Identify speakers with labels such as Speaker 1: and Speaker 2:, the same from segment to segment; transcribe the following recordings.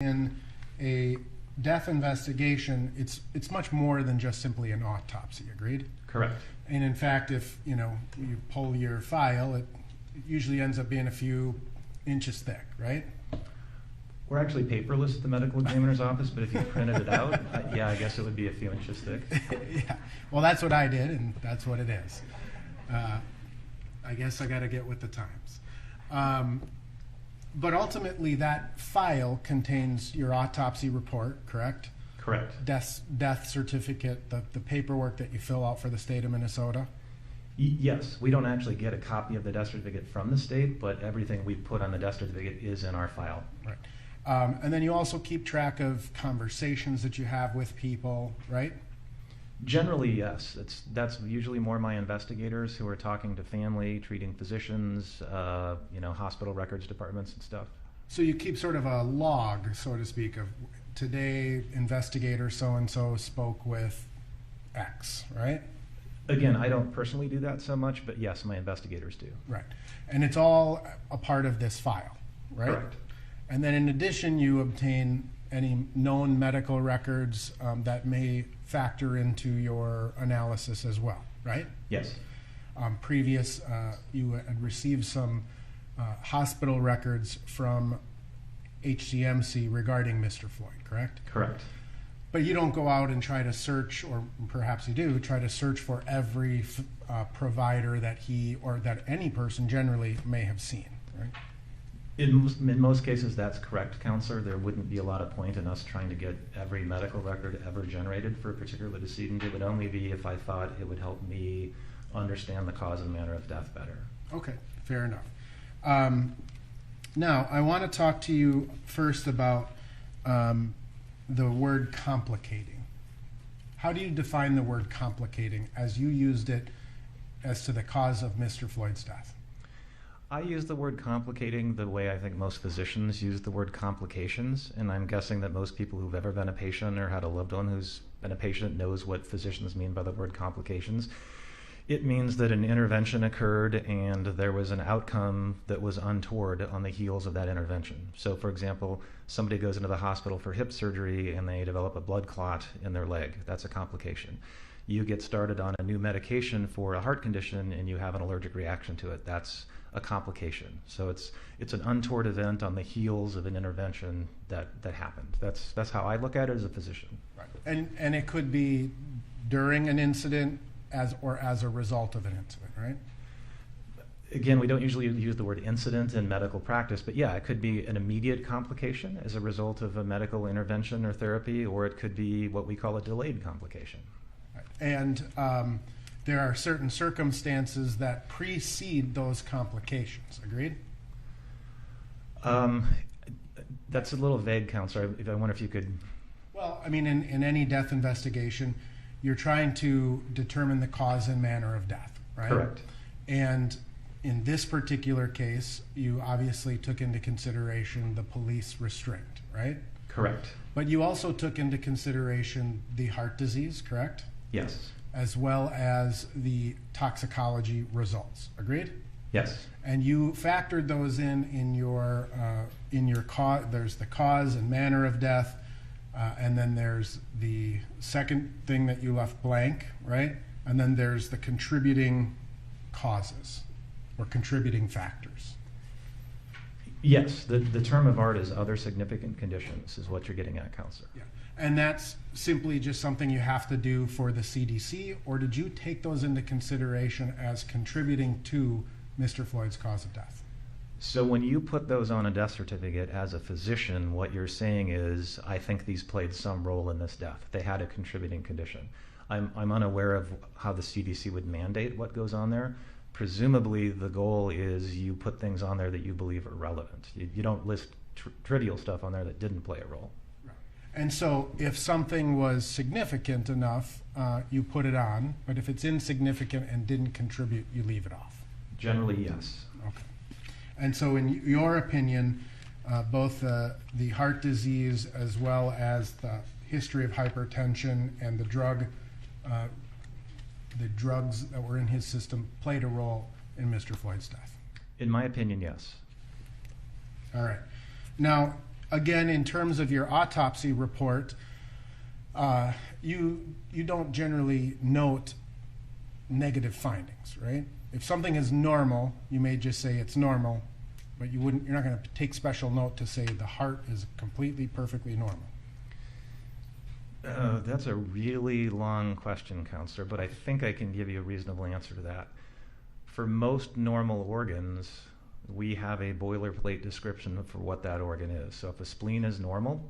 Speaker 1: In a death investigation, it's much more than just simply an autopsy. Agreed?
Speaker 2: Correct.
Speaker 1: And in fact, if you pull your file, it usually ends up being a few inches thick, right?
Speaker 2: We're actually paperless at the medical examiner's office, but if you printed it out, yeah, I guess it would be a few inches thick.
Speaker 1: Yeah. Well, that's what I did, and that's what it is. I guess I got to get with the times. But ultimately, that file contains your autopsy report, correct?
Speaker 2: Correct.
Speaker 1: Death certificate, the paperwork that you fill out for the state of Minnesota?
Speaker 2: Yes. We don't actually get a copy of the death certificate from the state, but everything we put on the death certificate is in our file.
Speaker 1: Right. And then you also keep track of conversations that you have with people, right?
Speaker 2: Generally, yes. That's usually more my investigators who are talking to family, treating physicians, hospital records departments and stuff.
Speaker 1: So you keep sort of a log, so to speak, of today investigator so-and-so spoke with X, right?
Speaker 2: Again, I don't personally do that so much, but yes, my investigators do.
Speaker 1: Right. And it's all a part of this file, right?
Speaker 2: Correct.
Speaker 1: And then in addition, you obtain any known medical records that may factor into your analysis as well, right?
Speaker 2: Yes.
Speaker 1: You had received some hospital records from HCMC regarding Mr. Floyd, correct?
Speaker 2: Correct.
Speaker 1: But you don't go out and try to search, or perhaps you do, try to search for every provider that he or that any person generally may have seen, right?
Speaker 2: In most cases, that's correct, Counselor. There wouldn't be a lot of point in us trying to get every medical record ever generated for a particular decedent. It would only be if I thought it would help me understand the cause and manner of death better.
Speaker 1: Okay, fair enough. Now, I want to talk to you first about the word complicating. How do you define the word complicating as you used it as to the cause of Mr. Floyd's death?
Speaker 2: I use the word complicating the way I think most physicians use the word complications, and I'm guessing that most people who've ever been a patient or had a loved one who's been a patient knows what physicians mean by the word complications. It means that an intervention occurred and there was an outcome that was untoward on the heels of that intervention. So, for example, somebody goes into the hospital for hip surgery and they develop a blood clot in their leg. That's a complication. You get started on a new medication for a heart condition and you have an allergic reaction to it. That's a complication. So it's an untoward event on the heels of an intervention that happened. That's how I look at it as a physician.
Speaker 1: Right. And it could be during an incident as a result of an incident, right?
Speaker 2: Again, we don't usually use the word incident in medical practice, but yeah, it could be an immediate complication as a result of a medical intervention or therapy, or it could be what we call a delayed complication.
Speaker 1: Right. And there are certain circumstances that precede those complications. Agreed?
Speaker 2: That's a little vague, Counselor. I wonder if you could...
Speaker 1: Well, I mean, in any death investigation, you're trying to determine the cause and manner of death, right?
Speaker 2: Correct.
Speaker 1: And in this particular case, you obviously took into consideration the police restraint, right?
Speaker 2: Correct.
Speaker 1: But you also took into consideration the heart disease, correct?
Speaker 2: Yes.
Speaker 1: As well as the toxicology results. Agreed?
Speaker 2: Yes.
Speaker 1: And you factored those in your cause. There's the cause and manner of death, and then there's the second thing that you left blank, right? And then there's the contributing causes or contributing factors.
Speaker 2: Yes. The term of art is other significant conditions is what you're getting at, Counselor.
Speaker 1: Yeah. And that's simply just something you have to do for the CDC, or did you take those into consideration as contributing to Mr. Floyd's cause of death?
Speaker 2: So when you put those on a death certificate as a physician, what you're saying is, I think these played some role in this death. They had a contributing condition. I'm unaware of how the CDC would mandate what goes on there. Presumably the goal is you put things on there that you believe are relevant. You don't list trivial stuff on there that didn't play a role.
Speaker 1: And so if something was significant enough, you put it on, but if it's insignificant and didn't contribute, you leave it off.
Speaker 2: Generally, yes.
Speaker 1: Okay. And so in your opinion, both the heart disease as well as the history of hypertension and the drugs that were in his system played a role in Mr. Floyd's death?
Speaker 2: In my opinion, yes.
Speaker 1: All right. Now, again, in terms of your autopsy report, you don't generally note negative findings, right? If something is normal, you may just say it's normal, but you're not going to take special note to say the heart is completely, perfectly normal.
Speaker 2: That's a really long question, Counselor, but I think I can give you a reasonable answer to that. For most normal organs, we have a boilerplate description for what that organ is. So if a spleen is normal,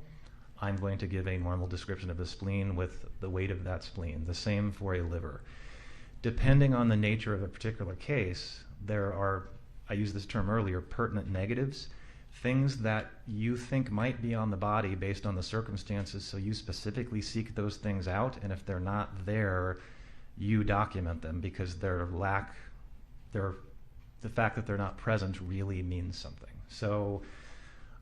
Speaker 2: I'm going to give a normal description of the spleen with the weight of that spleen. The same for a liver. Depending on the nature of a particular case, there are, I used this term earlier, pertinent negatives, things that you think might be on the body based on the circumstances, so you specifically seek those things out, and if they're not there, you document them because the fact that they're not present really means something. So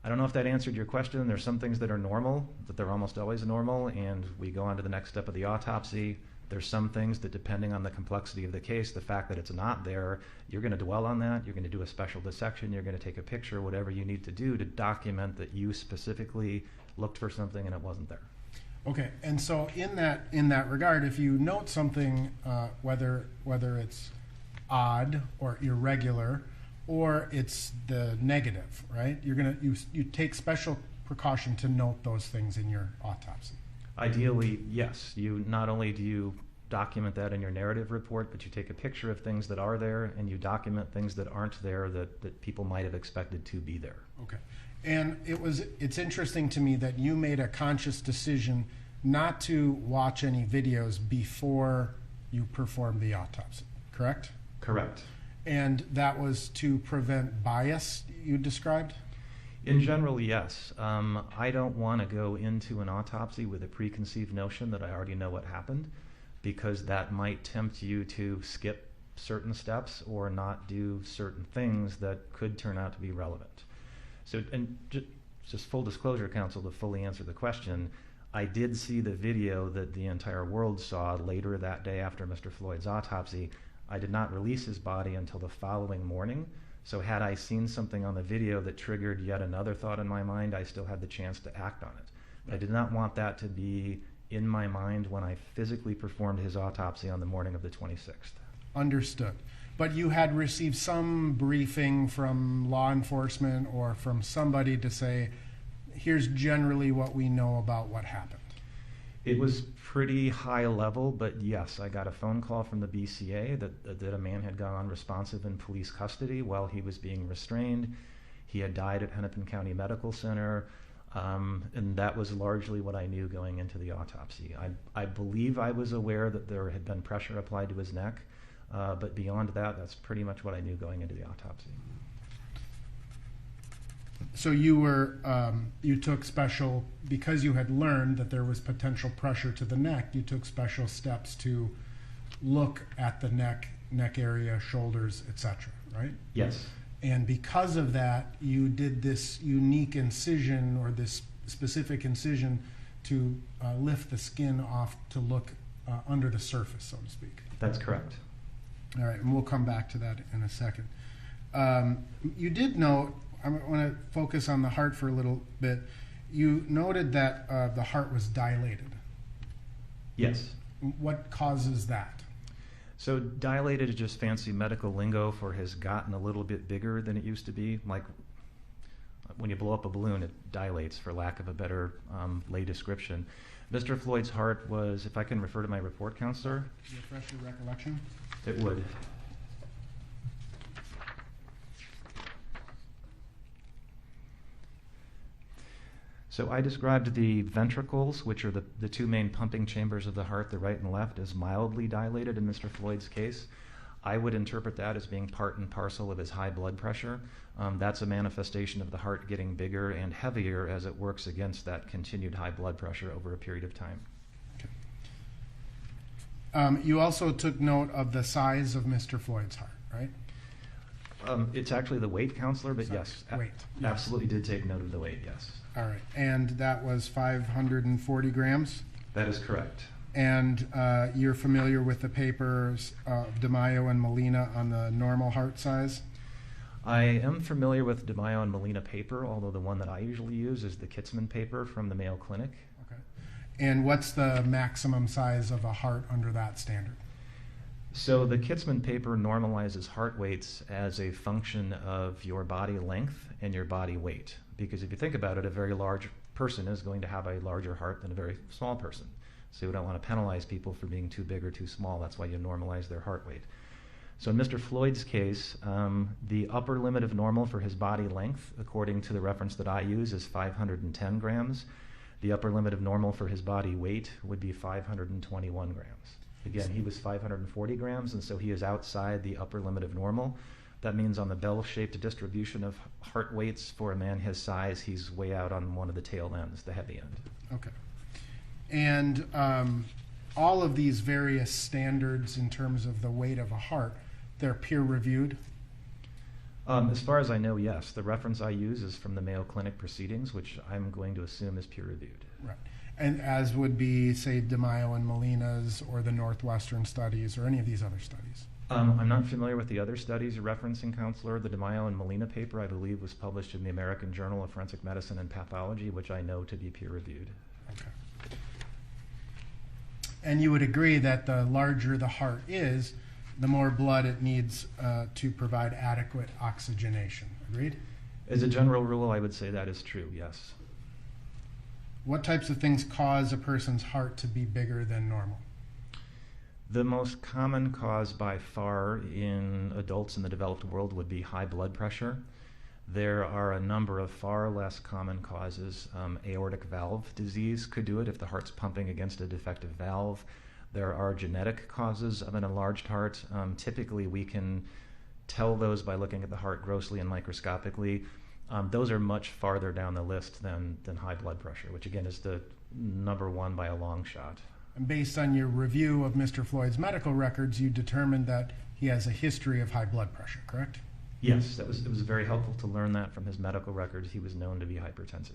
Speaker 2: I don't know if that answered your question. There's some things that are normal, but they're almost always normal, and we go on to the next step of the autopsy. There's some things that, depending on the complexity of the case, the fact that it's not there, you're going to dwell on that, you're going to do a special dissection, you're going to take a picture, whatever you need to do to document that you specifically looked for something and it wasn't there.
Speaker 1: Okay, and so in that regard, if you note something, whether it's odd or irregular, or it's the negative, right? You take special precaution to note those things in your autopsy.
Speaker 2: Ideally, yes. You not only do you document that in your narrative report, but you take a picture of things that are there and you document things that aren't there that people might have expected to be there.
Speaker 1: Okay. And it's interesting to me that you made a conscious decision not to watch any videos before you performed the autopsy, correct?
Speaker 2: Correct.
Speaker 1: And that was to prevent bias, you described?
Speaker 2: In general, yes. I don't want to go into an autopsy with a preconceived notion that I already know what happened, because that might tempt you to skip certain steps or not do certain things that could turn out to be relevant. So, and just full disclosure, counsel, to fully answer the question, I did see the video that the entire world saw later that day after Mr. Floyd's autopsy. I did not release his body until the following morning. So had I seen something on the video that triggered yet another thought in my mind, I still had the chance to act on it. I did not want that to be in my mind when I physically performed his autopsy on the morning of the 26th.
Speaker 1: Understood. But you had received some briefing from law enforcement or from somebody to say, here's generally what we know about what happened.
Speaker 2: It was pretty high level, but yes, I got a phone call from the BCA that a man had gone unresponsive in police custody while he was being restrained. He had died at Hennepin County Medical Center, and that was largely what I knew going into the autopsy. I believe I was aware that there had been pressure applied to his neck, but beyond that, that's pretty much what I knew going into the autopsy.
Speaker 1: So you took special, because you had learned that there was potential pressure to the neck, you took special steps to look at the neck area, shoulders, etc., right?
Speaker 2: Yes.
Speaker 1: And because of that, you did this unique incision or this specific incision to lift the skin off to look under the surface, so to speak.
Speaker 2: That's correct.
Speaker 1: All right, and we'll come back to that in a second. You did note, I want to focus on the heart for a little bit. You noted that the heart was dilated.
Speaker 2: Yes.
Speaker 1: What causes that?
Speaker 2: So dilated is just fancy medical lingo for has gotten a little bit bigger than it used to be. Like when you blow up a balloon, it dilates, for lack of a better lay description. Mr. Floyd's heart was, if I can refer to my report, Counselor.
Speaker 1: Refresh your recollection?
Speaker 2: It would. So I described the ventricles, which are the two main pumping chambers of the heart, the right and left, as mildly dilated in Mr. Floyd's case. I would interpret that as being part and parcel of his high blood pressure. That's a manifestation of the heart getting bigger and heavier as it works against that continued high blood pressure over a period of time.
Speaker 1: Okay. You also took note of the size of Mr. Floyd's heart, right?
Speaker 2: It's actually the weight, Counselor, but yes,
Speaker 1: weight.
Speaker 2: Absolutely did take note of the weight, yes.
Speaker 1: All right, and that was 540 grams?
Speaker 2: That is correct.
Speaker 1: And you're familiar with the papers of DeMaio and Molina on the normal heart size?
Speaker 2: I am familiar with DeMaio and Molina paper, although the one that I usually use is the Kitzman paper from the Mayo Clinic.
Speaker 1: Okay. And what's the maximum size of a heart under that standard?
Speaker 2: So the Kitzman paper normalizes heart weights as a function of your body length and your body weight. Because if you think about it, a very large person is going to have a larger heart than a very small person. So you don't want to penalize people for being too big or too small. That's why you normalize their heart weight. So in Mr. Floyd's case, the upper limit of normal for his body length, according to the reference that I use, is 510 grams. The upper limit of normal for his body weight would be 521 grams. Again, he was 540 grams, and so he is outside the upper limit of normal. That means on the bell-shaped distribution of heart weights for a man his size, he's way out on one of the tail ends, the heavy end.
Speaker 1: Okay. And all of these various standards in terms of the weight of a heart, they're peer-reviewed?
Speaker 2: As far as I know, yes. The reference I use is from the Mayo Clinic proceedings, which I'm going to assume is peer-reviewed.
Speaker 1: Right. And as would be, say, DeMaio and Molina's or the Northwestern studies or any of these other studies?
Speaker 2: I'm not familiar with the other studies you're referencing, Counselor. The DeMaio and Molina paper, I believe, was published in the American Journal of Forensic Medicine and Pathology, which I know to be peer-reviewed.
Speaker 1: Okay. And you would agree that the larger the heart is, the more blood it needs to provide adequate oxygenation. Agreed?
Speaker 2: As a general rule, I would say that is true, yes.
Speaker 1: What types of things cause a person's heart to be bigger than normal?
Speaker 2: The most common cause by far in adults in the developed world would be high blood pressure. There are a number of far less common causes. Aortic valve disease could do it if the heart's pumping against a defective valve. There are genetic causes of an enlarged heart. Typically, we can tell those by looking at the heart grossly and microscopically. Those are much farther down the list than high blood pressure, which again is the number one by a long shot.
Speaker 1: And based on your review of Mr. Floyd's medical records, you determined that he has a history of high blood pressure, correct?
Speaker 2: Yes, it was very helpful to learn that from his medical records. He was known to be hypertensive.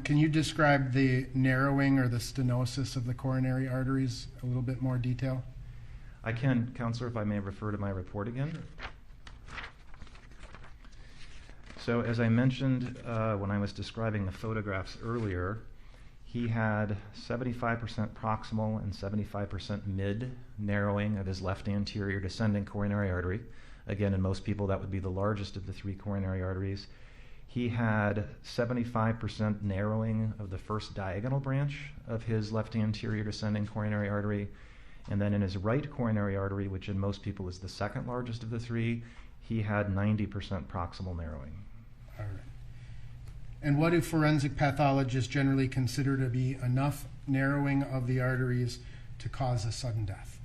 Speaker 1: Can you describe the narrowing or the stenosis of the coronary arteries a little bit more detail?
Speaker 2: I can, Counselor, if I may refer to my report again. So as I mentioned when I was describing the photographs earlier, he had 75% proximal and 75% mid narrowing of his left anterior descending coronary artery. Again, in most people, that would be the largest of the three coronary arteries. He had 75% narrowing of the first diagonal branch of his left anterior descending coronary artery. And then in his right coronary artery, which in most people is the second largest of the three, he had 90% proximal narrowing.
Speaker 1: All right. And what do forensic pathologists generally consider to be enough narrowing of the arteries to cause a sudden death?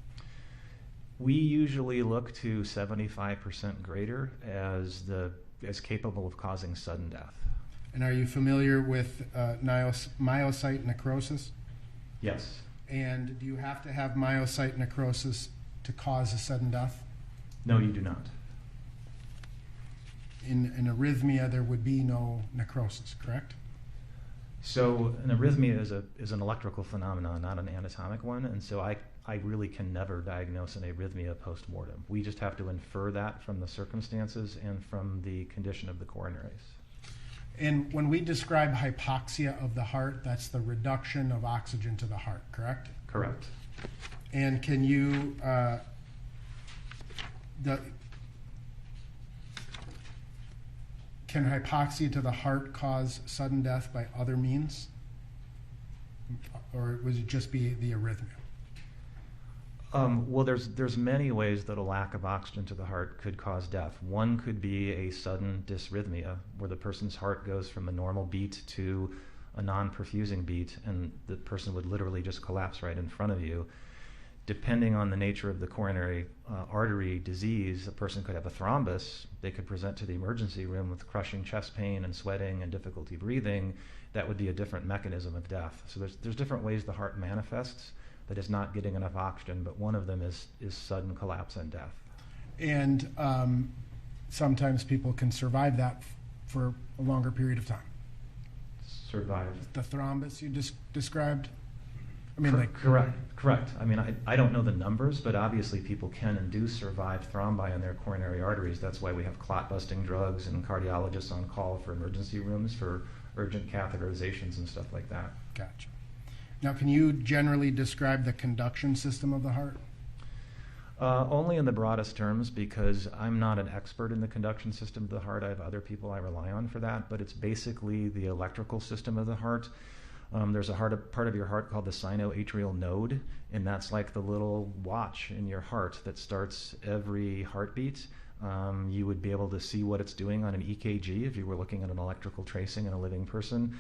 Speaker 2: We usually look to 75% greater as capable of causing sudden death.
Speaker 1: And are you familiar with myocyte necrosis?
Speaker 2: Yes.
Speaker 1: And do you have to have myocyte necrosis to cause a sudden death?
Speaker 2: No, you do not.
Speaker 1: In an arrhythmia, there would be no necrosis, correct?
Speaker 2: So an arrhythmia is an electrical phenomenon, not an anatomic one, and so I really can never diagnose an arrhythmia post-mortem. We just have to infer that from the circumstances and from the condition of the coronaries.
Speaker 1: And when we describe hypoxia of the heart, that's the reduction of oxygen to the heart, correct?
Speaker 2: Correct.
Speaker 1: And can you, can hypoxia to the heart cause sudden death by other means? Or would it just be the arrhythmia?
Speaker 2: Well, there's many ways that a lack of oxygen to the heart could cause death. One could be a sudden dysrhythmia, where the person's heart goes from a normal beat to a non-perfusing beat, and the person would literally just collapse right in front of you. Depending on the nature of the coronary artery disease, a person could have a thrombus. They could present to the emergency room with crushing chest pain and sweating and difficulty breathing. That would be a different mechanism of death. So there's different ways the heart manifests that is not getting enough oxygen, but one of them is sudden collapse and death.
Speaker 1: And sometimes people can survive that for a longer period of time.
Speaker 2: Survive.
Speaker 1: The thrombus you described? I mean, like
Speaker 2: Correct. I mean, I don't know the numbers, but obviously people can and do survive thrombi in their coronary arteries. That's why we have clot-busting drugs and cardiologists on call for emergency rooms for urgent catheterizations and stuff like that.
Speaker 1: Gotcha. Now, can you generally describe the conduction system of the heart?
Speaker 2: Only in the broadest terms, because I'm not an expert in the conduction system of the heart. I have other people I rely on for that, but it's basically the electrical system of the heart. There's a part of your heart called the sinoatrial node, and that's like the little watch in your heart that starts every heartbeat. You would be able to see what it's doing on an EKG if you were looking at an electrical tracing in a living person.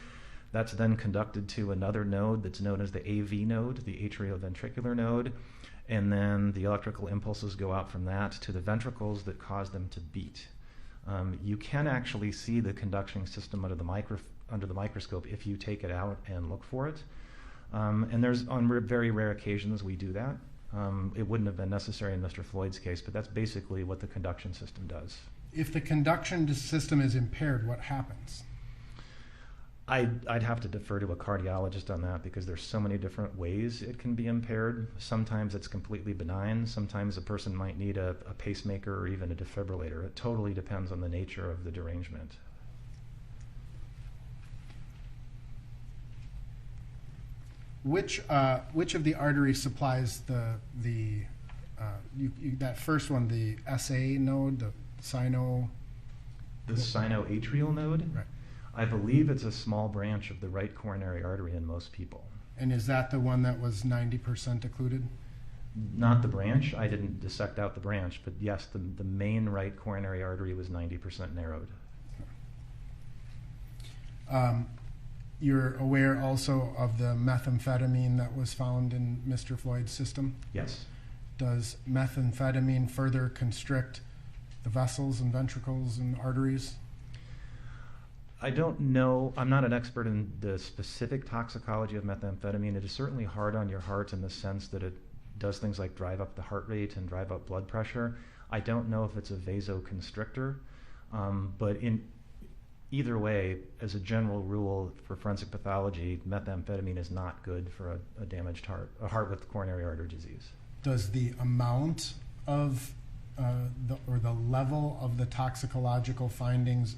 Speaker 2: That's then conducted to another node that's known as the AV node, the atrioventricular node, and then the electrical impulses go out from that to the ventricles that cause them to beat. You can actually see the conduction system under the microscope if you take it out and look for it. And there's, on very rare occasions, we do that. It wouldn't have been necessary in Mr. Floyd's case, but that's basically what the conduction system does.
Speaker 1: If the conduction system is impaired, what happens?
Speaker 2: I'd have to defer to a cardiologist on that, because there's so many different ways it can be impaired. Sometimes it's completely benign. Sometimes a person might need a pacemaker or even a defibrillator. It totally depends on the nature of the derangement.
Speaker 1: Which of the arteries supplies that first one, the SA node, the sino?
Speaker 2: The sinoatrial node?
Speaker 1: Right.
Speaker 2: I believe it's a small branch of the right coronary artery in most people.
Speaker 1: And is that the one that was 90% occluded?
Speaker 2: Not the branch. I didn't dissect out the branch, but yes, the main right coronary artery was 90% narrowed.
Speaker 1: You're aware also of the methamphetamine that was found in Mr. Floyd's system?
Speaker 2: Yes.
Speaker 1: Does methamphetamine further constrict the vessels and ventricles and arteries?
Speaker 2: I don't know. I'm not an expert in the specific toxicology of methamphetamine. It is certainly hard on your heart in the sense that it does things like drive up the heart rate and drive up blood pressure. I don't know if it's a vasoconstrictor, but in either way, as a general rule for forensic pathology, methamphetamine is not good for a damaged heart, a heart with coronary artery disease.
Speaker 1: Does the amount of the level of the toxicological findings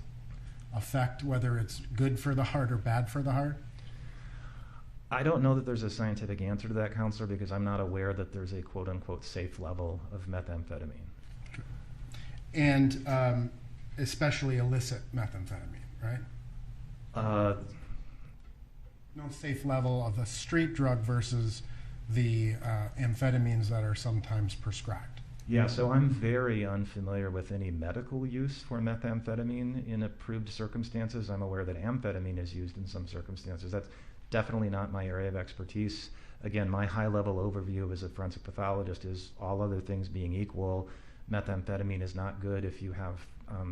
Speaker 1: affect whether it's good for the heart or bad for the heart?
Speaker 2: I don't know that there's a scientific answer to that, counselor, because I'm not aware that there's a quote-unquote safe level of methamphetamine.
Speaker 1: And especially illicit methamphetamine, right? No safe level of the street drug versus the amphetamines that are sometimes prescribed.
Speaker 2: Yeah, so I'm very unfamiliar with any medical use for methamphetamine in approved circumstances. I'm aware that amphetamine is used in some circumstances. That's definitely not my area of expertise. Again, my high-level overview as a forensic pathologist is, all other things being equal, methamphetamine is not good if you have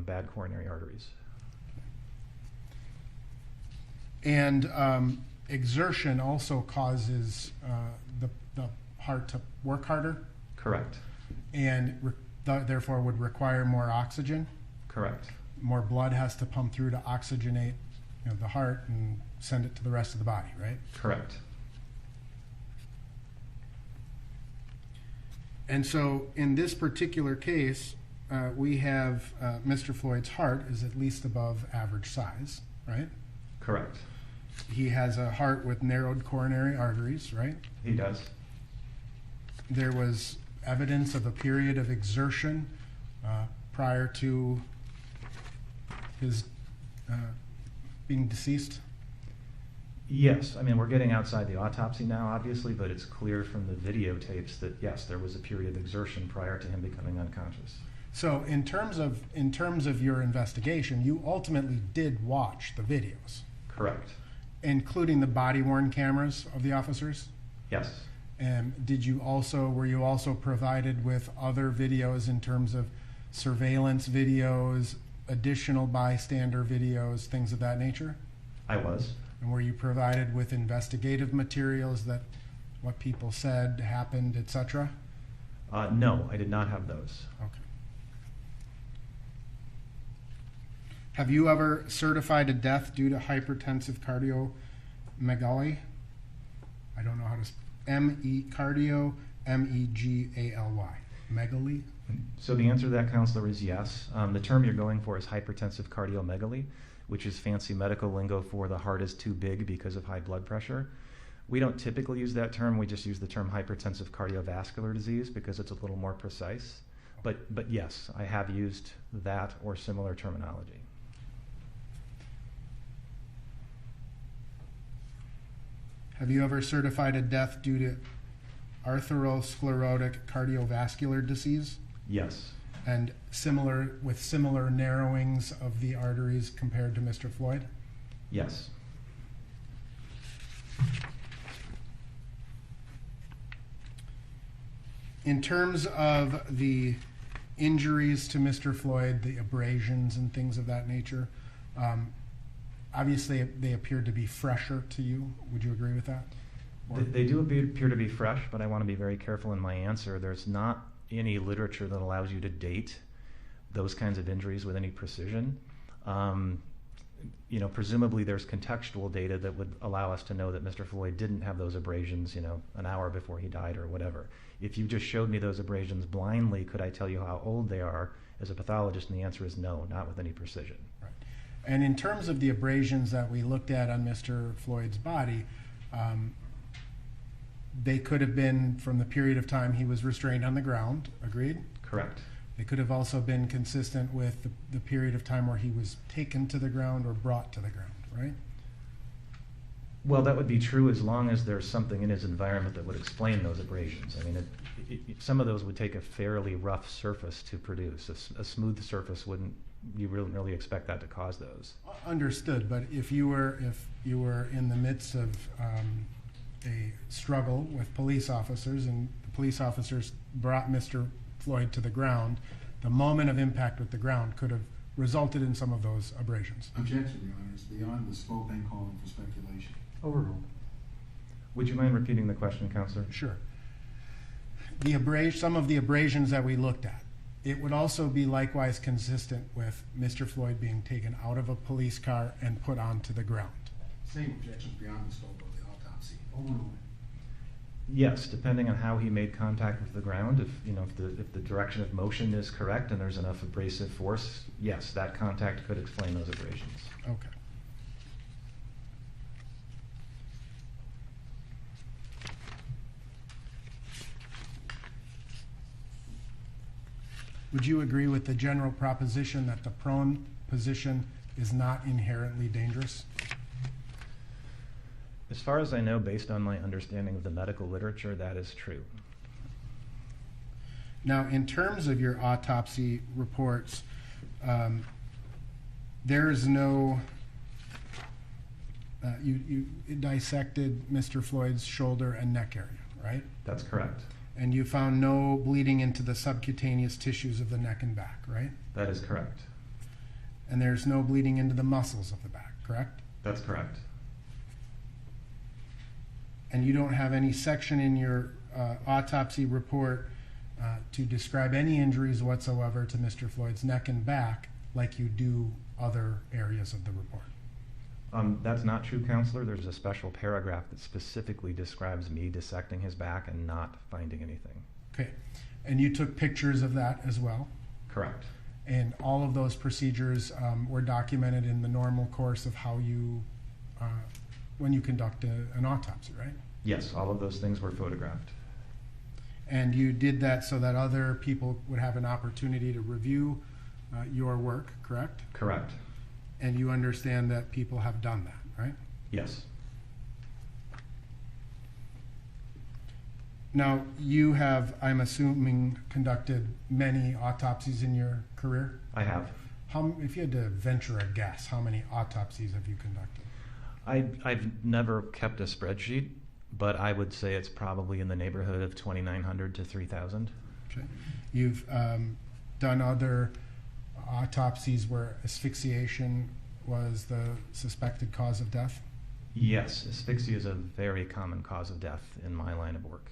Speaker 2: bad coronary arteries.
Speaker 1: And exertion also causes the heart to work harder?
Speaker 2: Correct.
Speaker 1: And therefore would require more oxygen?
Speaker 2: Correct.
Speaker 1: More blood has to pump through to oxygenate the heart and send it to the rest of the body, right?
Speaker 2: Correct.
Speaker 1: And so in this particular case, we have Mr. Floyd's heart is at least above average size, right?
Speaker 2: Correct.
Speaker 1: He has a heart with narrowed coronary arteries, right?
Speaker 2: He does.
Speaker 1: There was evidence of a period of exertion prior to his being deceased?
Speaker 2: Yes. I mean, we're getting outside the autopsy now, obviously, but it's clear from the videotapes that, yes, there was a period of exertion prior to him becoming unconscious.
Speaker 1: So in terms of your investigation, you ultimately did watch the videos?
Speaker 2: Correct.
Speaker 1: Including the body-worn cameras of the officers?
Speaker 2: Yes.
Speaker 1: And were you also provided with other videos in terms of surveillance videos, additional bystander videos, things of that nature?
Speaker 2: I was.
Speaker 1: And were you provided with investigative materials that what people said happened, etc.?
Speaker 2: No, I did not have those.
Speaker 1: Okay. Have you ever certified a death due to hypertensive cardiomegaly? I don't know how to cardio, M-E-G-A-L-Y. Megaly?
Speaker 2: So the answer to that, counselor, is yes. The term you're going for is hypertensive cardiomegaly, which is fancy medical lingo for the heart is too big because of high blood pressure. We don't typically use that term. We just use the term hypertensive cardiovascular disease because it's a little more precise. But yes, I have used that or similar terminology.
Speaker 1: Have you ever certified a death due to atherosclerotic cardiovascular disease?
Speaker 2: Yes.
Speaker 1: And similar narrowings of the arteries compared to Mr. Floyd?
Speaker 2: Yes.
Speaker 1: In terms of the injuries to Mr. Floyd, the abrasions and things of that nature, obviously they appeared to be fresher to you. Would you agree with that?
Speaker 2: They do appear to be fresh, but I want to be very careful in my answer. There's not any literature that allows you to date those kinds of injuries with any precision. Presumably there's contextual data that would allow us to know that Mr. Floyd didn't have those abrasions, an hour before he died or whatever. If you just showed me those abrasions blindly, could I tell you how old they are as a pathologist? And the answer is no, not with any precision.
Speaker 1: Right. And in terms of the abrasions that we looked at on Mr. Floyd's body, they could have been from the period of time he was restrained on the ground, agreed?
Speaker 2: Correct.
Speaker 1: They could have also been consistent with the period of time where he was taken to the ground or brought to the ground, right?
Speaker 2: Well, that would be true as long as there's something in his environment that would explain those abrasions. I mean, some of those would take a fairly rough surface to produce. A smooth surface you wouldn't really expect that to cause those.
Speaker 1: Understood, but if you were in the midst of a struggle with police officers and the police officers brought Mr. Floyd to the ground, the moment of impact with the ground could have resulted in some of those abrasions.
Speaker 3: Objection, Your Honor. It's beyond the scope and calling for speculation.
Speaker 1: Overruled.
Speaker 2: Would you mind repeating the question, Counselor?
Speaker 1: Sure. Some of the abrasions that we looked at, it would also be likewise consistent with Mr. Floyd being taken out of a police car and put onto the ground.
Speaker 3: Same objections beyond the scope of the autopsy. Overruled.
Speaker 2: Yes, depending on how he made contact with the ground, if the direction of motion is correct and there's enough abrasive force, yes, that contact could explain those abrasions.
Speaker 1: Okay. Would you agree with the general proposition that the prone position is not inherently dangerous?
Speaker 2: As far as I know, based on my understanding of the medical literature, that is true.
Speaker 1: Now, in terms of your autopsy reports, there is no, you dissected Mr. Floyd's shoulder and neck area, right?
Speaker 2: That's correct.
Speaker 1: And you found no bleeding into the subcutaneous tissues of the neck and back, right?
Speaker 2: That is correct.
Speaker 1: And there's no bleeding into the muscles of the back, correct?
Speaker 2: That's correct.
Speaker 1: And you don't have any section in your autopsy report to describe any injuries whatsoever to Mr. Floyd's neck and back like you do other areas of the report.
Speaker 2: That's not true, Counselor. There's a special paragraph that specifically describes me dissecting his back and not finding anything.
Speaker 1: Okay. And you took pictures of that as well?
Speaker 2: Correct.
Speaker 1: And all of those procedures were documented in the normal course of how you, when you conduct an autopsy, right?
Speaker 2: Yes, all of those things were photographed.
Speaker 1: And you did that so that other people would have an opportunity to review your work, correct?
Speaker 2: Correct.
Speaker 1: And you understand that people have done that, right?
Speaker 2: Yes.
Speaker 1: Now, you have, I'm assuming, conducted many autopsies in your career?
Speaker 2: I have.
Speaker 1: If you had to venture a guess, how many autopsies have you conducted?
Speaker 2: I've never kept a spreadsheet, but I would say it's probably in the neighborhood of 2,900 to 3,000.
Speaker 1: Okay. You've done other autopsies where asphyxiation was the suspected cause of death?
Speaker 2: Yes, asphyxia is a very common cause of death in my line of work.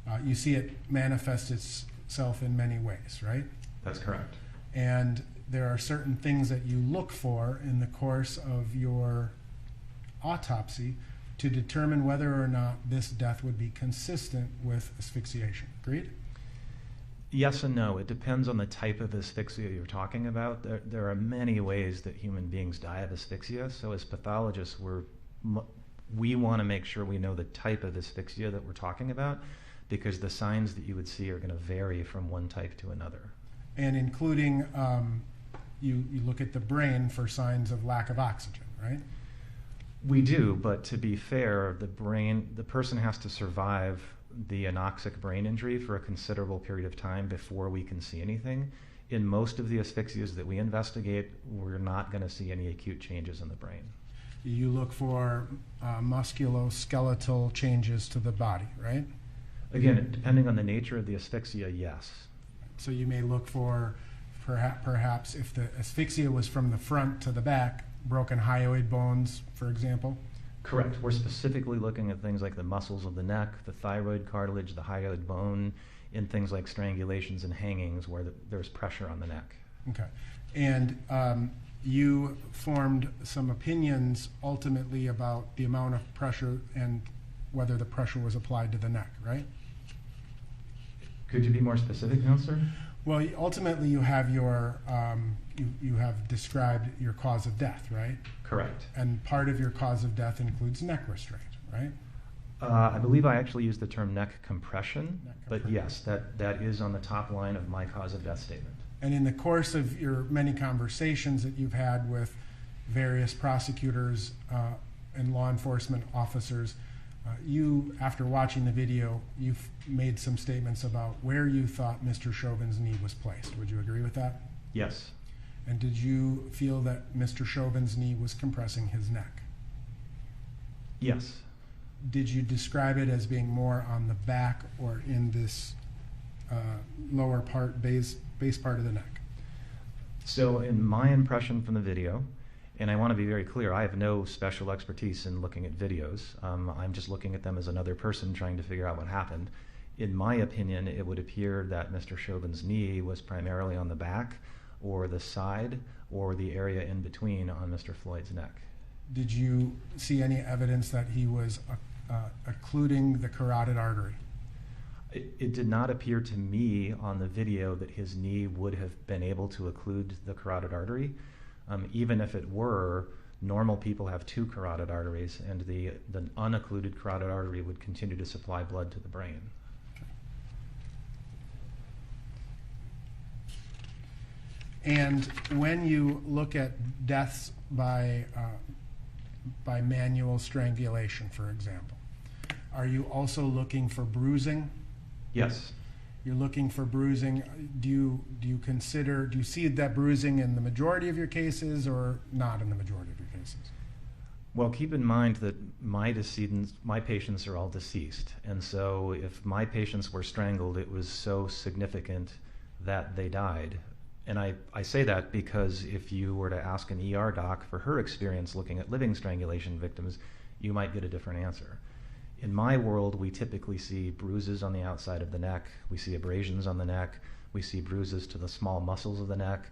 Speaker 1: Right. You see it manifest itself in many ways, right?
Speaker 2: That's correct.
Speaker 1: And there are certain things that you look for in the course of your autopsy to determine whether or not this death would be consistent with asphyxiation. Agreed?
Speaker 2: Yes and no. It depends on the type of asphyxia you're talking about. There are many ways that human beings die of asphyxia. So as pathologists, we want to make sure we know the type of asphyxia that we're talking about, because the signs that you would see are going to vary from one type to another. And
Speaker 1: including, you look at the brain for signs of lack of oxygen, right?
Speaker 2: We do, but to be fair, the person has to survive the anoxic brain injury for a considerable period of time before we can see anything. In most of the asphyxias that we investigate, we're not going to see any acute changes in the brain.
Speaker 1: You look for musculoskeletal changes to the body, right?
Speaker 2: Again, depending on the nature of the asphyxia, yes.
Speaker 1: So you may look for, perhaps if the asphyxia was from the front to the back, broken hyoid bones, for example?
Speaker 2: Correct. We're specifically looking at things like the muscles of the neck, the thyroid cartilage, the hyoid bone, in things like strangulations and hangings where there's pressure on the neck.
Speaker 1: Okay. And you formed some opinions ultimately about the amount of pressure and whether the pressure was applied to the neck, right?
Speaker 2: Could you be more specific, Counselor?
Speaker 1: Well, ultimately you have your, you have described your cause of death, right?
Speaker 2: Correct.
Speaker 1: And part of your cause of death includes neck restraint, right?
Speaker 2: I believe I actually used the term neck compression, but yes, that is on the top line of my cause of death statement.
Speaker 1: And in the course of your many conversations that you've had with various prosecutors and law enforcement officers, you, after watching the video, you've made some statements about where you thought Mr. Chauvin's knee was placed. Would you agree with that?
Speaker 2: Yes.
Speaker 1: And did you feel that Mr. Chauvin's knee was compressing his neck?
Speaker 2: Yes.
Speaker 1: Did you describe it as being more on the back or in this lower part, base part of the neck?
Speaker 2: So in my impression from the video, and I want to be very clear, I have no special expertise in looking at videos. I'm just looking at them as another person trying to figure out what happened. In my opinion, it would appear that Mr. Chauvin's knee was primarily on the back or the side or the area in between on Mr. Floyd's neck.
Speaker 1: Did you see any evidence that he was occluding the carotid artery?
Speaker 2: It did not appear to me on the video that his knee would have been able to occlude the carotid artery. Even if it were, normal people have two carotid arteries, and the unoccluded carotid artery would continue to supply blood to the brain.
Speaker 1: And when you look at deaths by manual strangulation, for example, are you also looking for bruising?
Speaker 2: Yes.
Speaker 1: You're looking for bruising. Do you see that bruising in the majority of your cases or not in the majority of your cases?
Speaker 2: Well, keep in mind that my patients are all deceased. And so if my patients were strangled, it was so significant that they died. And I say that because if you were to ask an ER doc for her experience looking at living strangulation victims, you might get a different answer. In my world, we typically see bruises on the outside of the neck. We see abrasions on the neck. We see bruises to the small muscles of the neck.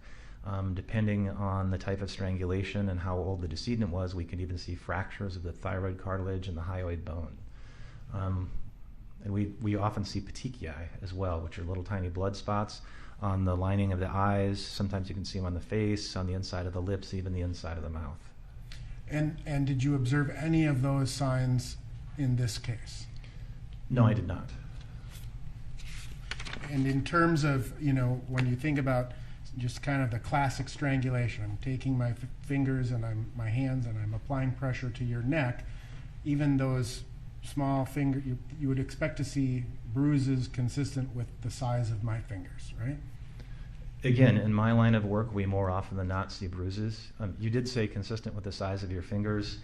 Speaker 2: Depending on the type of strangulation and how old the decedent was, we can even see fractures of the thyroid cartilage and the hyoid bone. And we often see petechiae as well, which are little tiny blood spots on the lining of the eyes. Sometimes you can see them on the face, on the inside of the lips, even the inside of the mouth.
Speaker 1: And did you observe any of those signs in this case?
Speaker 2: No, I did not.
Speaker 1: And in terms of, when you think about just kind of the classic strangulation, I'm taking my fingers and my hands and I'm applying pressure to your neck, even those small fingers, you would expect to see bruises consistent with the size of my fingers, right?
Speaker 2: Again, in my line of work, we more often than not see bruises. You did say consistent with the size of your fingers.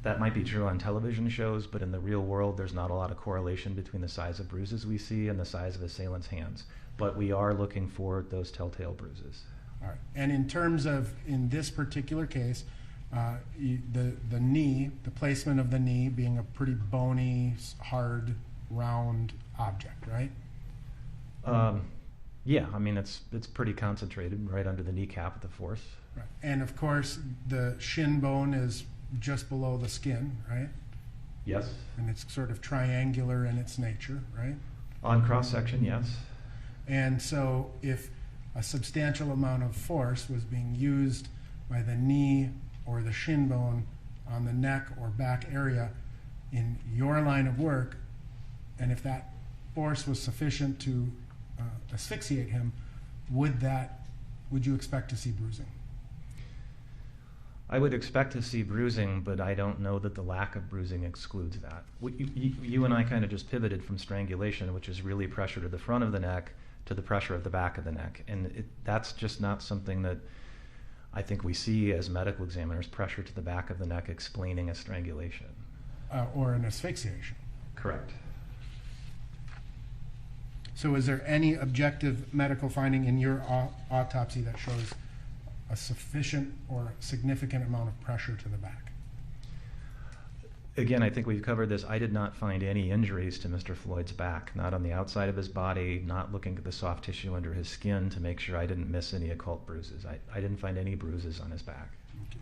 Speaker 2: That might be true on television shows, but in the real world, there's not a lot of correlation between the size of bruises we see and the size of assailants' hands. But we are looking for those telltale bruises.
Speaker 1: All right. And in terms of, in this particular case, the knee, the placement of the knee being a pretty bony, hard, round object, right?
Speaker 2: Yeah, I mean, it's pretty concentrated right under the kneecap at the fourth.
Speaker 1: Right. And of course, the shin bone is just below the skin, right?
Speaker 2: Yes.
Speaker 1: And it's sort of triangular in its nature, right?
Speaker 2: On cross-section, yes.
Speaker 1: And so if a substantial amount of force was being used by the knee or the shin bone on the neck or back area in your line of work, and if that force was sufficient to asphyxiate him, would you expect to see bruising?
Speaker 2: I would expect to see bruising, but I don't know that the lack of bruising excludes that. You and I kind of just pivoted from strangulation, which is really pressure to the front of the neck, to the pressure of the back of the neck. And that's just not something that I think we see as medical examiners, pressure to the back of the neck explaining a strangulation.
Speaker 1: Or an asphyxiation.
Speaker 2: Correct.
Speaker 1: So is there any objective medical finding in your autopsy that shows a sufficient or significant amount of pressure to the back?
Speaker 2: Again, I think we've covered this. I did not find any injuries to Mr. Floyd's back, not on the outside of his body, not looking at the soft tissue under his skin to make sure I didn't miss any occult bruises. I didn't find any bruises on his back.
Speaker 1: Okay.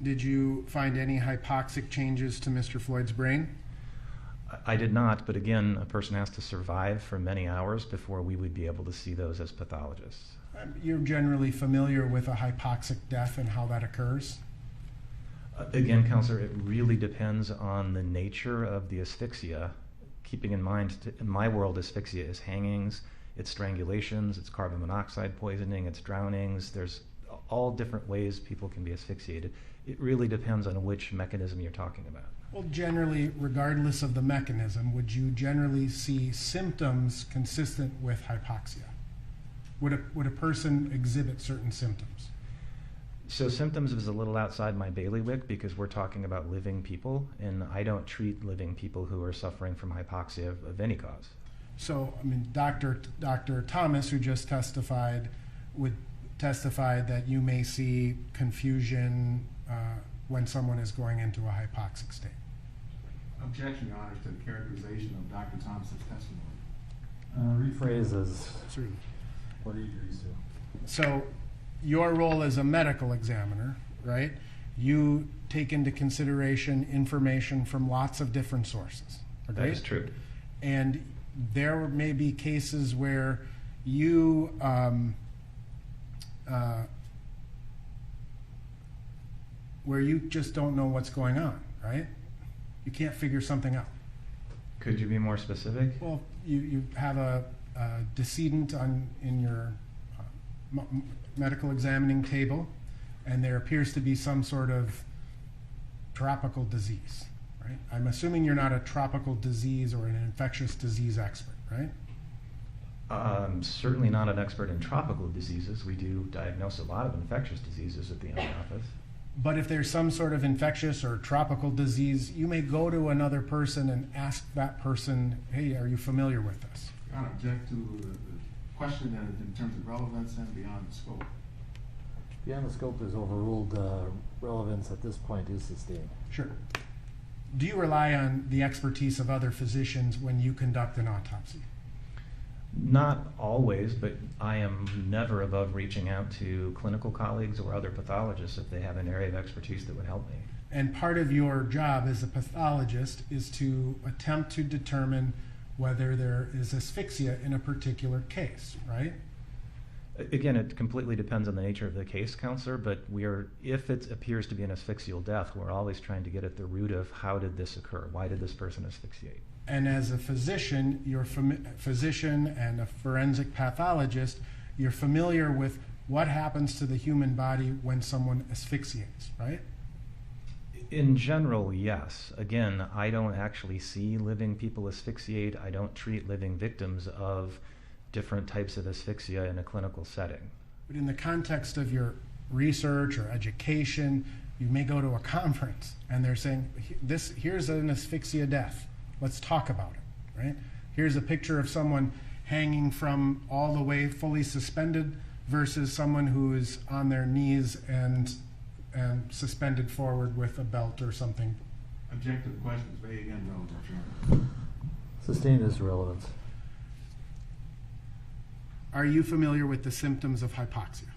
Speaker 1: Did you find any hypoxic changes to Mr. Floyd's brain?
Speaker 2: I did not, but again, a person has to survive for many hours before we would be able to see those as pathologists.
Speaker 1: You're generally familiar with a hypoxic death and how that occurs?
Speaker 2: Again, counselor, it really depends on the nature of the asphyxia. Keeping in mind, in my world, asphyxia is hangings, it's strangulations, it's carbon monoxide poisoning, it's drownings. There's all different ways people can be asphyxiated. It really depends on which mechanism you're talking about.
Speaker 1: Well, generally, regardless of the mechanism, would you generally see symptoms consistent with hypoxia? Would a person exhibit certain symptoms?
Speaker 2: So symptoms is a little outside my bailiwick because we're talking about living people, and I don't treat living people who are suffering from hypoxia of any cause.
Speaker 1: So, I mean, Dr. Thomas, who just testified, would testify that you may see confusion when someone is going into a hypoxic state.
Speaker 3: Objection, Your Honor, to the characterization of Dr. Thomas's testimony.
Speaker 4: Rephrase as
Speaker 1: Certainly.
Speaker 4: what he agrees to.
Speaker 1: So your role as a medical examiner, right? You take into consideration information from lots of different sources.
Speaker 2: That
Speaker 1: Right?
Speaker 2: is true.
Speaker 1: And there may be cases where you just don't know what's going on, right? You can't figure something out.
Speaker 2: Could you be more specific?
Speaker 1: Well, you have a decedent in your medical examining table, and there appears to be some sort of tropical disease, right? I'm assuming you're not a tropical disease or an infectious disease expert, right?
Speaker 2: Certainly not an expert in tropical diseases. We do diagnose a lot of infectious diseases at the MD office.
Speaker 1: But if there's some sort of infectious or tropical disease, you may go to another person and ask that person, hey, are you familiar with this?
Speaker 3: Your Honor, object to the question in terms of relevance and beyond the scope.
Speaker 4: Beyond the scope is overruled. Relevance at this point is sustained.
Speaker 1: Sure. Do you rely on the expertise of other physicians when you conduct an autopsy?
Speaker 2: Not always, but I am never above reaching out to clinical colleagues or other pathologists if they have an area of expertise that would help me.
Speaker 1: And part of your job as a pathologist is to attempt to determine whether there is asphyxia in a particular case, right?
Speaker 2: Again, it completely depends on the nature of the case, counselor, but if it appears to be an asphyxial death, we're always trying to get at the root of how did this occur? Why did this person asphyxiate?
Speaker 1: And as a physician, physician and a forensic pathologist, you're familiar with what happens to the human body when someone asphyxiates, right?
Speaker 2: In general, yes. Again, I don't actually see living people asphyxiate. I don't treat living victims of different types of asphyxia in a clinical setting.
Speaker 1: But in the context of your research or education, you may go to a conference and they're saying, here's an asphyxia death. Let's talk about it, right? Here's a picture of someone hanging from all the way fully suspended versus someone who is on their knees and suspended forward with a belt or something.
Speaker 3: Object to the question is vague and relevant, Your Honor.
Speaker 4: Sustained is relevance.
Speaker 1: Are you familiar with the symptoms of hypoxia?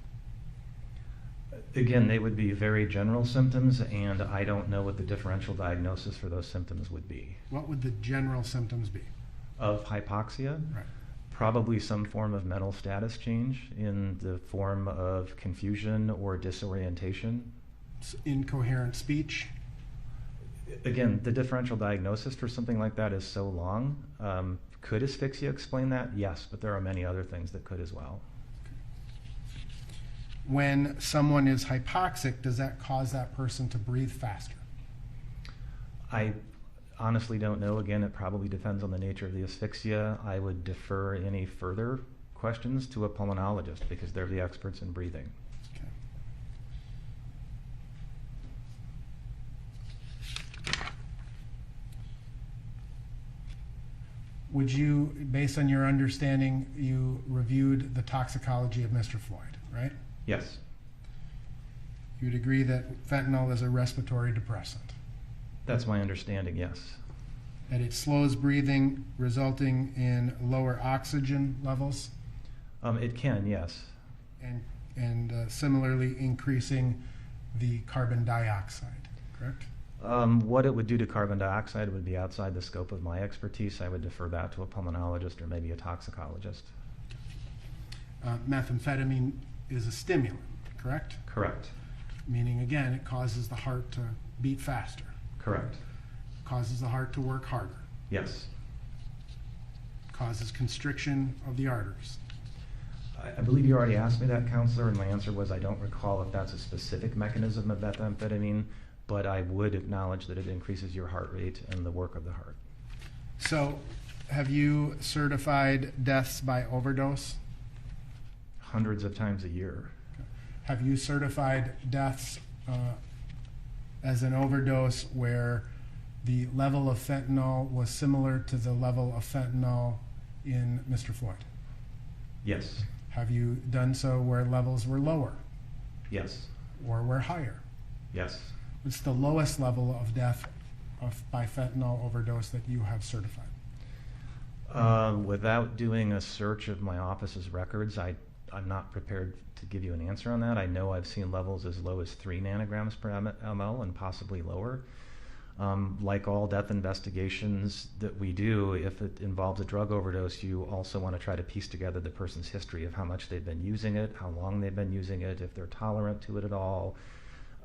Speaker 2: Again, they would be very general symptoms, and I don't know what the differential diagnosis for those symptoms would be.
Speaker 1: What would the general symptoms be?
Speaker 2: Of hypoxia?
Speaker 1: Right.
Speaker 2: Probably some form of mental status change in the form of confusion or disorientation.
Speaker 1: Incoherent speech?
Speaker 2: Again, the differential diagnosis for something like that is so long. Could asphyxia explain that? Yes, but there are many other things that could as well.
Speaker 1: When someone is hypoxic, does that cause that person to breathe faster?
Speaker 2: I honestly don't know. Again, it probably depends on the nature of the asphyxia. I would defer any further questions to a pulmonologist because they're the experts in breathing.
Speaker 1: Okay. Would you, based on your understanding, you reviewed the toxicology of Mr. Floyd, right?
Speaker 2: Yes,
Speaker 1: You would agree that fentanyl is a respiratory depressant,
Speaker 2: that's my understanding, yes.
Speaker 1: that it slows breathing, resulting in lower oxygen levels,
Speaker 2: It can, yes.
Speaker 1: and similarly increasing the carbon dioxide, correct?
Speaker 2: What it would do to carbon dioxide would be outside the scope of my expertise. I would defer that to a pulmonologist or maybe a toxicologist.
Speaker 1: Methamphetamine is a stimulant, correct?
Speaker 2: Correct.
Speaker 1: Meaning, again, it causes the heart to beat faster,
Speaker 2: Correct.
Speaker 1: causes the heart to work harder,
Speaker 2: Yes.
Speaker 1: causes constriction of the arteries.
Speaker 2: I believe you already asked me that, counselor, and my answer was I don't recall if that's a specific mechanism of methamphetamine, but I would acknowledge that it increases your heart rate and the work of the heart.
Speaker 1: So, have you certified deaths by overdose?
Speaker 2: Hundreds of times a year.
Speaker 1: Have you certified deaths as an overdose where the level of fentanyl was similar to the level of fentanyl in Mr. Floyd?
Speaker 2: Yes.
Speaker 1: Have you done so where levels were lower
Speaker 2: Yes.
Speaker 1: or were higher?
Speaker 2: Yes.
Speaker 1: What's the lowest level of death by fentanyl overdose that you have certified?
Speaker 2: Without doing a search of my office's records, I'm not prepared to give you an answer on that. I know I've seen levels as low as 3 nanograms per ml and possibly lower. Like all death investigations that we do, if it involves a drug overdose, you also want to try to piece together the person's history of how much they've been using it, how long they've been using it, if they're tolerant to it at all.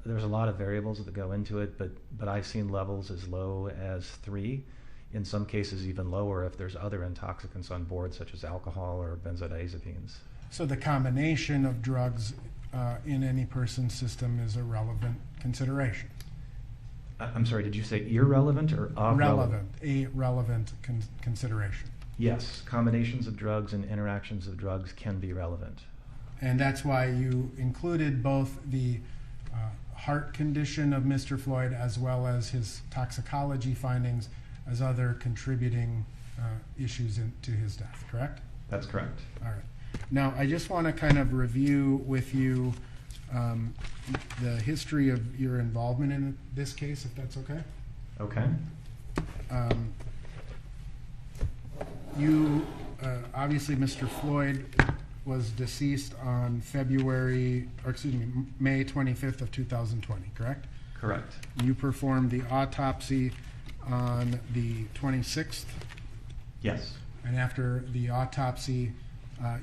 Speaker 2: There's a lot of variables that go into it, but I've seen levels as low as 3, in some cases even lower if there's other intoxicants on board, such as alcohol or benzodiazepines.
Speaker 1: So the combination of drugs in any person's system is a relevant consideration.
Speaker 2: I'm sorry, did you say irrelevant or
Speaker 1: Relevant, a relevant consideration.
Speaker 2: Yes, combinations of drugs and interactions of drugs can be relevant.
Speaker 1: And that's why you included both the heart condition of Mr. Floyd as well as his toxicology findings as other contributing issues to his death, correct?
Speaker 2: That's correct.
Speaker 1: All right. Now, I just want to kind of review with you the history of your involvement in this case, if that's okay.
Speaker 2: Okay.
Speaker 1: Obviously, Mr. Floyd was deceased on May 25th of 2020, correct?
Speaker 2: Correct.
Speaker 1: You performed the autopsy on the 26th,
Speaker 2: Yes.
Speaker 1: and after the autopsy,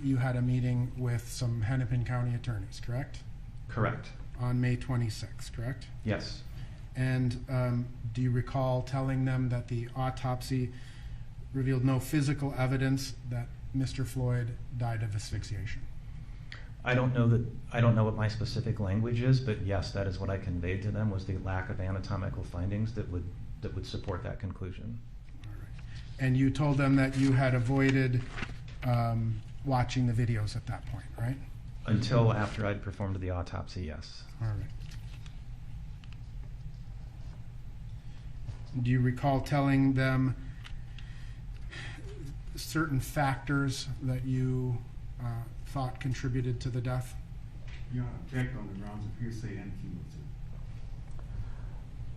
Speaker 1: you had a meeting with some Hennepin County attorneys, correct?
Speaker 2: Correct.
Speaker 1: On May 26th, correct?
Speaker 2: Yes.
Speaker 1: And do you recall telling them that the autopsy revealed no physical evidence that Mr. Floyd died of asphyxiation?
Speaker 2: I don't know what my specific language is, but yes, that is what I conveyed to them, was the lack of anatomical findings that would support that conclusion.
Speaker 1: All right. And you told them that you had avoided watching the videos at that point, right?
Speaker 2: Until after I'd performed the autopsy, yes.
Speaker 1: All right. Do you recall telling them certain factors that you thought contributed to the death?
Speaker 3: Your Honor, object on the grounds of hearsay and cumulative.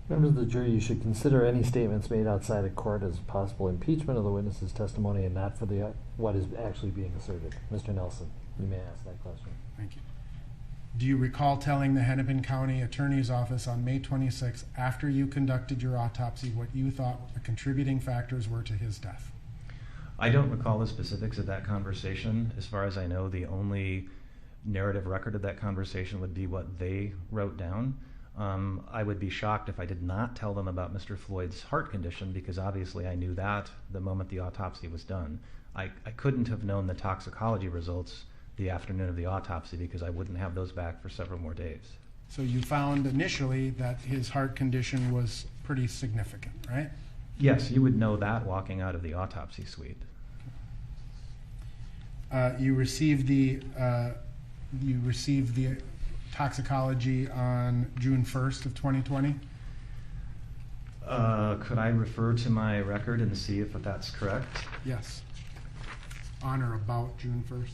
Speaker 4: Members of the jury, you should consider any statements made outside of court as possible impeachment of the witness's testimony and not for what is actually being asserted. Mr. Nelson, you may ask that question.
Speaker 1: Thank you. Do you recall telling the Hennepin County Attorney's Office on May 26, after you conducted your autopsy, what you thought the contributing factors were to his death?
Speaker 2: I don't recall the specifics of that conversation. As far as I know, the only narrative record of that conversation would be what they wrote down. I would be shocked if I did not tell them about Mr. Floyd's heart condition, because obviously I knew that the moment the autopsy was done. I couldn't have known the toxicology results the afternoon of the autopsy because I wouldn't have those back for several more days.
Speaker 1: So you found initially that his heart condition was pretty significant, right?
Speaker 2: Yes, you would know that walking out of the autopsy suite.
Speaker 1: You received the toxicology on June 1st of 2020?
Speaker 2: Could I refer to my record and see if that's correct?
Speaker 1: Yes. On or about June 1st?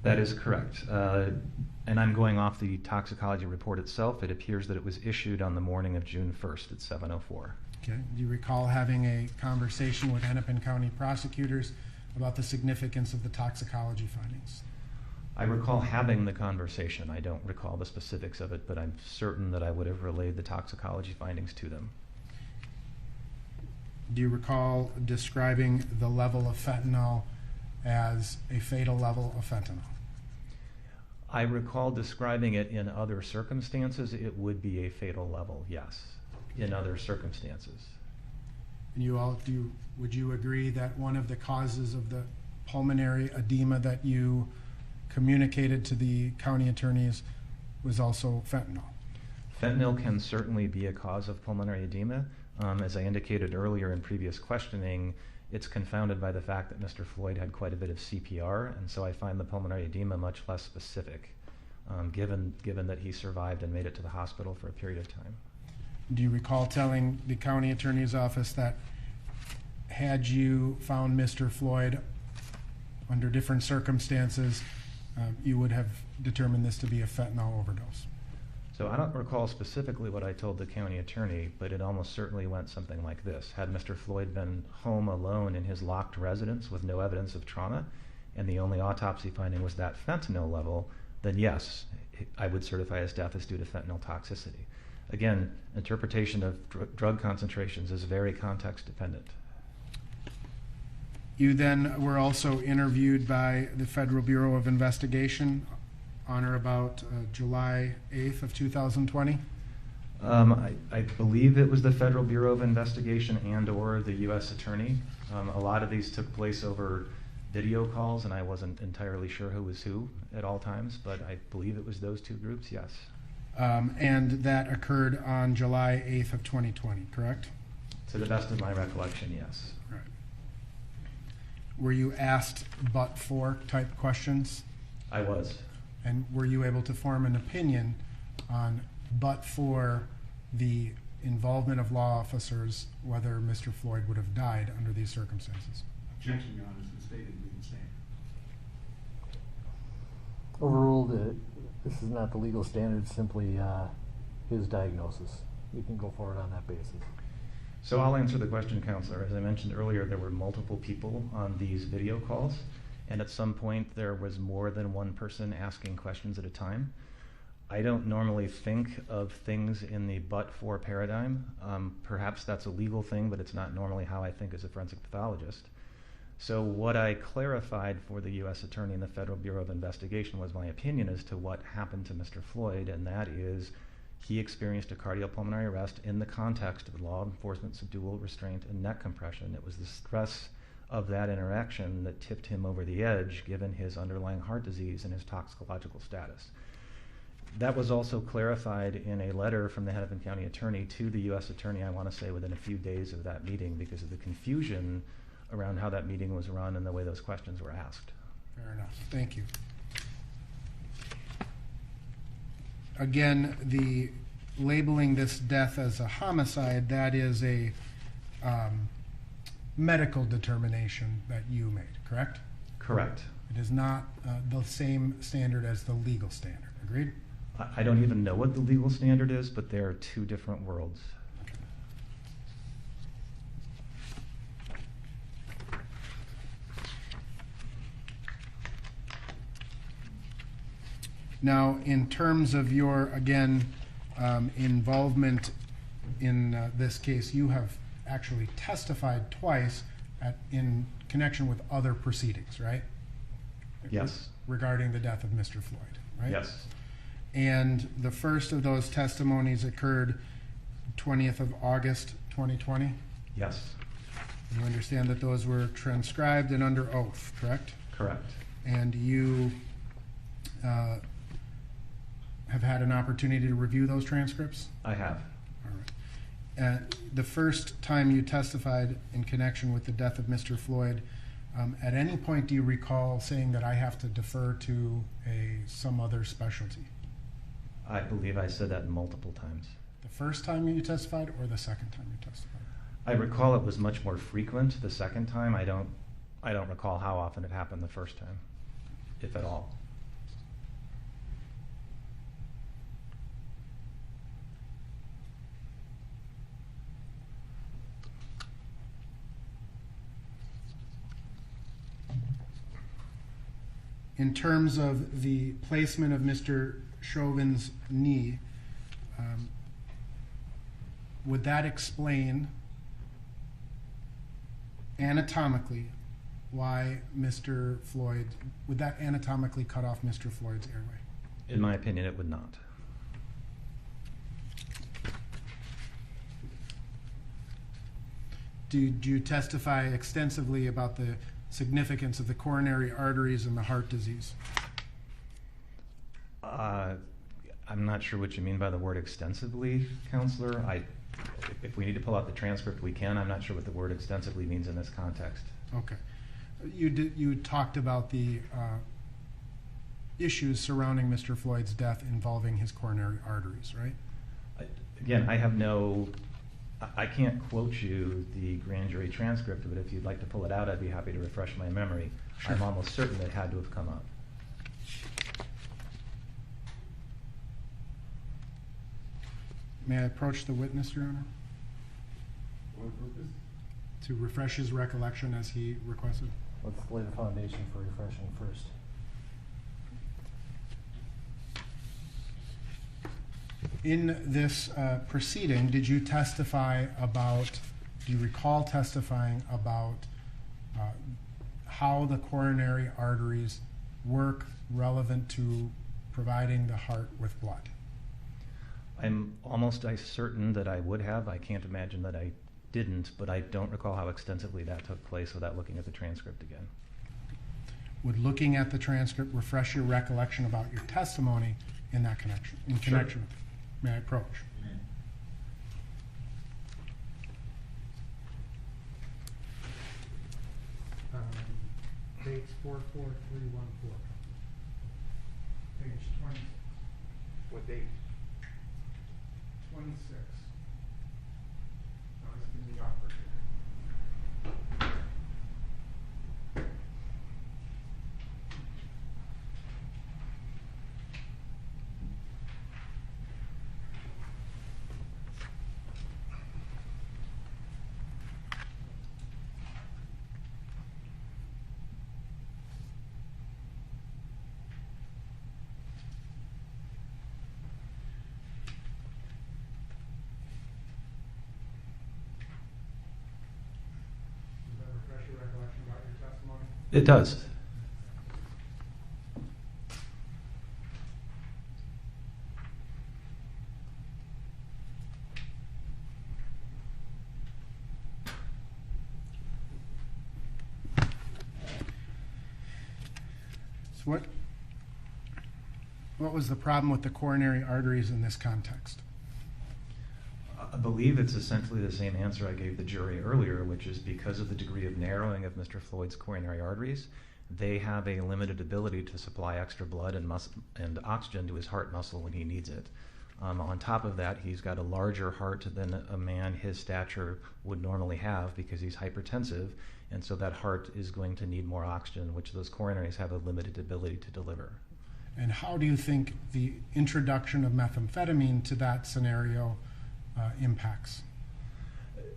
Speaker 2: That is correct. And I'm going off the toxicology report itself. It appears that it was issued on the morning of June 1st at 7:04.
Speaker 1: Okay. Do you recall having a conversation with Hennepin County prosecutors about the significance of the toxicology findings?
Speaker 2: I recall having the conversation. I don't recall the specifics of it, but I'm certain that I would have relayed the toxicology findings to them.
Speaker 1: Do you recall describing the level of fentanyl as a fatal level of fentanyl?
Speaker 2: I recall describing it in other circumstances. It would be a fatal level, yes, in other circumstances.
Speaker 1: And would you agree that one of the causes of the pulmonary edema that you communicated to the county attorneys was also fentanyl?
Speaker 2: Fentanyl can certainly be a cause of pulmonary edema. As I indicated earlier in previous questioning, it's confounded by the fact that Mr. Floyd had quite a bit of CPR, and so I find the pulmonary edema much less specific, given that he survived and made it to the hospital for a period of time.
Speaker 1: Do you recall telling the county attorney's office that had you found Mr. Floyd under different circumstances, you would have determined this to be a fentanyl overdose?
Speaker 2: So I don't recall specifically what I told the county attorney, but it almost certainly went something like this. Had Mr. Floyd been home alone in his locked residence with no evidence of trauma, and the only autopsy finding was that fentanyl level, then yes, I would certify his death as due to fentanyl toxicity. Again, interpretation of drug concentrations is very context dependent.
Speaker 1: You then were also interviewed by the Federal Bureau of Investigation on or about July 8th of 2020?
Speaker 2: I believe it was the Federal Bureau of Investigation and or the U.S. Attorney. A lot of these took place over video calls, and I wasn't entirely sure who was who at all times, but I believe it was those two groups, yes.
Speaker 1: And that occurred on July 8th of 2020, correct?
Speaker 2: To the best of my recollection, yes.
Speaker 1: Right. Were you asked but-for type questions?
Speaker 2: I was.
Speaker 1: And were you able to form an opinion on but-for the involvement of law officers, whether Mr. Floyd would have died under these circumstances?
Speaker 3: Objection, Your Honor, has been stated. We can stand.
Speaker 4: Overruled. This is not the legal standard, simply his diagnosis. We can go forward on that basis.
Speaker 2: So I'll answer the question, Counselor. As I mentioned earlier, there were multiple people on these video calls, and at some point there was more than one person asking questions at a time. I don't normally think of things in the but-for paradigm. Perhaps that's a legal thing, but it's not normally how I think as a forensic pathologist. So what I clarified for the U.S. Attorney and the Federal Bureau of Investigation was my opinion as to what happened to Mr. Floyd, and that is he experienced a cardiopulmonary arrest in the context of law enforcement subdual, restraint, and neck compression. It was the stress of that interaction that tipped him over the edge, given his underlying heart disease and his toxicological status. That was also clarified in a letter from the Hennepin County Attorney to the U.S. Attorney, I want to say within a few days of that meeting, because of the confusion around how that meeting was run and the way those questions were asked.
Speaker 1: Fair enough. Thank you. Again, the labeling this death as a homicide, that is a medical determination that you made, correct?
Speaker 2: Correct.
Speaker 1: It is not the same standard as the legal standard. Agreed?
Speaker 2: I don't even know what the legal standard is, but they are two different worlds.
Speaker 1: Now, in terms of your, again, involvement in this case, you have actually testified twice in connection with other proceedings, right?
Speaker 2: Yes.
Speaker 1: Regarding the death of Mr. Floyd, right?
Speaker 2: Yes.
Speaker 1: And the first of those testimonies occurred 20th of August, 2020?
Speaker 2: Yes.
Speaker 1: You understand that those were transcribed and under oath, correct?
Speaker 2: Correct.
Speaker 1: And you have had an opportunity to review those transcripts?
Speaker 2: I have.
Speaker 1: All right. The first time you testified in connection with the death of Mr. Floyd, at any point do you recall saying that I have to defer to some other specialty?
Speaker 2: I believe I said that multiple times.
Speaker 1: The first time you testified or the second time you testified?
Speaker 2: I recall it was much more frequent the second time. I don't recall how often it happened the first time, if at all.
Speaker 1: In terms of the placement of Mr. Chauvin's knee, would that explain anatomically why Mr. Floyd, would that anatomically cut off Mr. Floyd's airway?
Speaker 2: In my opinion, it would not.
Speaker 1: Did you testify extensively about the significance of the coronary arteries and the heart disease?
Speaker 2: I'm not sure what you mean by the word extensively, Counselor. If we need to pull out the transcript, we can. I'm not sure what the word extensively means in this context.
Speaker 1: Okay. You talked about the issues surrounding Mr. Floyd's death involving his coronary arteries, right?
Speaker 2: Again, I can't quote you the grand jury transcript, but if you'd like to pull it out, I'd be happy to refresh my memory.
Speaker 1: Sure.
Speaker 2: I'm almost certain it had to have come up.
Speaker 1: May I approach the witness, Your Honor,
Speaker 3: For what purpose?
Speaker 1: to refresh his recollection as he requested?
Speaker 4: Let's lay the foundation for refreshing first.
Speaker 1: In this proceeding, did you recall testifying about how the coronary arteries work relevant to providing the heart with blood?
Speaker 2: I'm almost certain that I would have. I can't imagine that I didn't, but I don't recall how extensively that took place without looking at the transcript again.
Speaker 1: Would looking at the transcript refresh your recollection about your testimony in that connection? In
Speaker 2: Sure.
Speaker 1: connection with it? May I approach?
Speaker 5: Dates 44314. Page 26.
Speaker 3: What date?
Speaker 1: 26.
Speaker 3: No, it's in the offer.
Speaker 1: Does that refresh your recollection about your testimony?
Speaker 2: It does.
Speaker 1: So what was the problem with the coronary arteries in this context?
Speaker 2: I believe it's essentially the same answer I gave the jury earlier, which is because of the degree of narrowing of Mr. Floyd's coronary arteries, they have a limited ability to supply extra blood and oxygen to his heart muscle when he needs it. On top of that, he's got a larger heart than a man his stature would normally have because he's hypertensive, and so that heart is going to need more oxygen, which those coronaries have a limited ability to deliver.
Speaker 1: And how do you think the introduction of methamphetamine to that scenario impacts?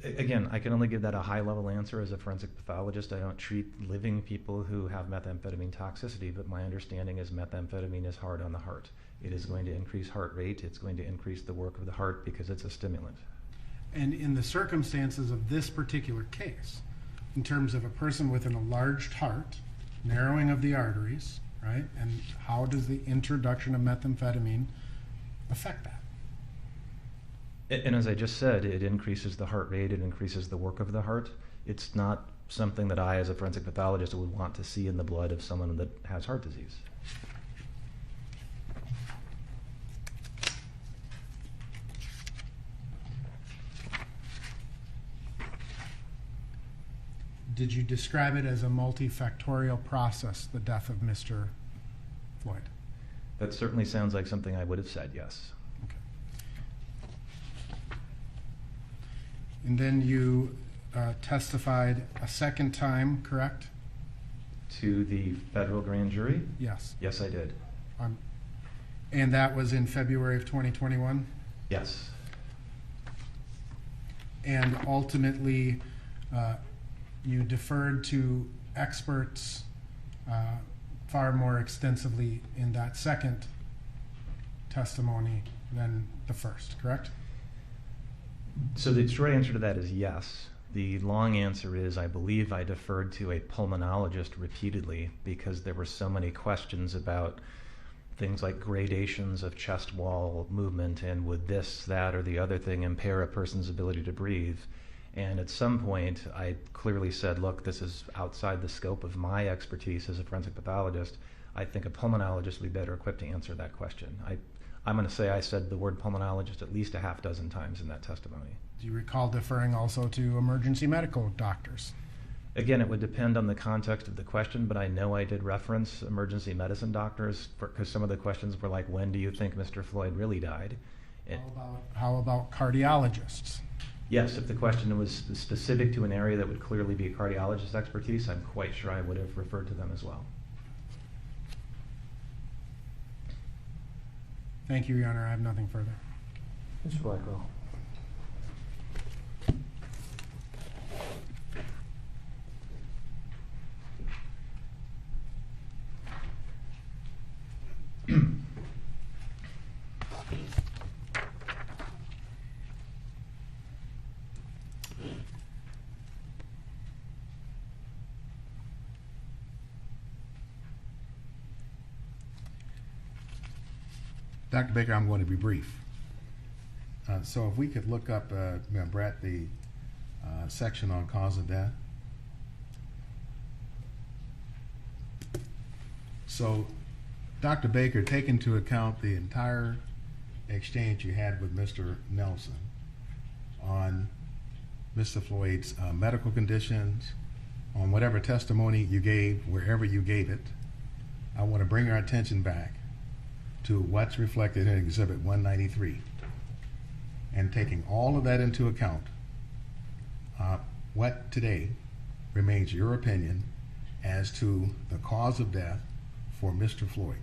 Speaker 2: Again, I can only give that a high-level answer as a forensic pathologist. I don't treat living people who have methamphetamine toxicity, but my understanding is methamphetamine is hard on the heart. It is going to increase heart rate. It's going to increase the work of the heart because it's a stimulant.
Speaker 1: And in the circumstances of this particular case, in terms of a person with an enlarged heart, narrowing of the arteries, right? And how does the introduction of methamphetamine affect that?
Speaker 2: And as I just said, it increases the heart rate, it increases the work of the heart. It's not something that I, as a forensic pathologist, would want to see in the blood of someone that has heart disease.
Speaker 1: Did you describe it as a multifactorial process, the death of Mr. Floyd?
Speaker 2: That certainly sounds like something I would have said, yes.
Speaker 1: Okay. And then you testified a second time, correct?
Speaker 2: To the federal grand jury?
Speaker 1: Yes.
Speaker 2: Yes, I did.
Speaker 1: And that was in February of 2021?
Speaker 2: Yes.
Speaker 1: And ultimately, you deferred to experts far more extensively in that second testimony than the first, correct?
Speaker 2: So the short answer to that is yes. The long answer is I believe I deferred to a pulmonologist repeatedly because there were so many questions about things like gradations of chest wall movement and would this, that, or the other thing impair a person's ability to breathe. And at some point, I clearly said, look, this is outside the scope of my expertise as a forensic pathologist. I think a pulmonologist would be better equipped to answer that question. I'm going to say I said the word pulmonologist at least a half dozen times in that testimony.
Speaker 1: Do you recall deferring also to emergency medical doctors?
Speaker 2: Again, it would depend on the context of the question, but I know I did reference emergency medicine doctors because some of the questions were like, when do you think Mr. Floyd really died?
Speaker 1: How about cardiologists?
Speaker 2: Yes, if the question was specific to an area that would clearly be a cardiologist's expertise, I'm quite sure I would have referred to them as well.
Speaker 1: Thank you, Your Honor. I have nothing further.
Speaker 4: Mr. Blackwell.
Speaker 3: Dr. Baker, I'm going to be brief. So if we could look up, Brett, the section on cause of death. So, Dr. Baker, take into account the entire exchange you had with Mr. Nelson on Mr. Floyd's medical conditions, on whatever testimony you gave, wherever you gave it. I want to bring our attention back to what's reflected in Exhibit 193. And taking all of that into account, what today remains your opinion as to the cause of death for Mr. Floyd?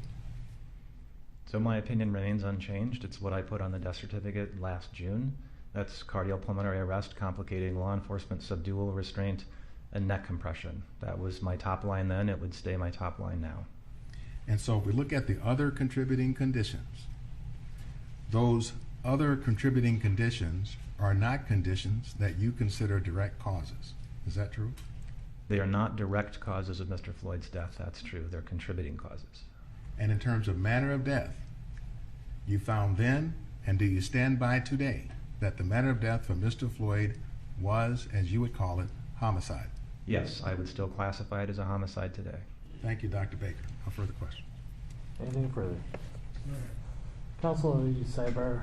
Speaker 2: So my opinion remains unchanged. It's what I put on the death certificate last June. That's cardiopulmonary arrest complicating law enforcement subdual restraint and neck compression. That was my top line then. It would stay my top line now.
Speaker 3: And so if we look at the other contributing conditions, those other contributing conditions are not conditions that you consider direct causes. Is that true?
Speaker 2: They are not direct causes of Mr. Floyd's death. That's true. They're contributing causes.
Speaker 3: And in terms of manner of death, you found then, and do you stand by today, that the manner of death for Mr. Floyd was, as you would call it, homicide?
Speaker 2: Yes, I would still classify it as a homicide today.
Speaker 3: Thank you, Dr. Baker. No further questions.
Speaker 4: Anything further? Counsel, sidebar.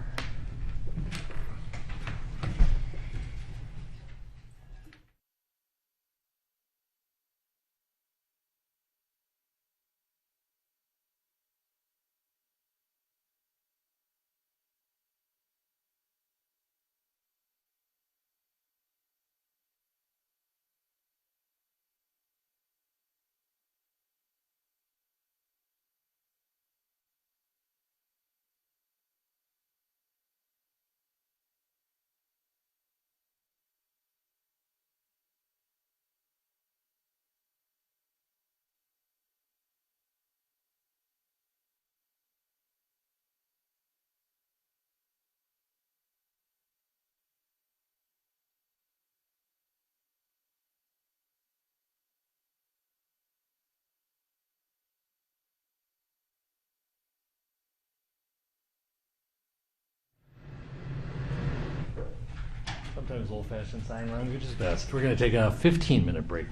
Speaker 4: Sometimes old-fashioned sign language is best. We're going to take a 15-minute break.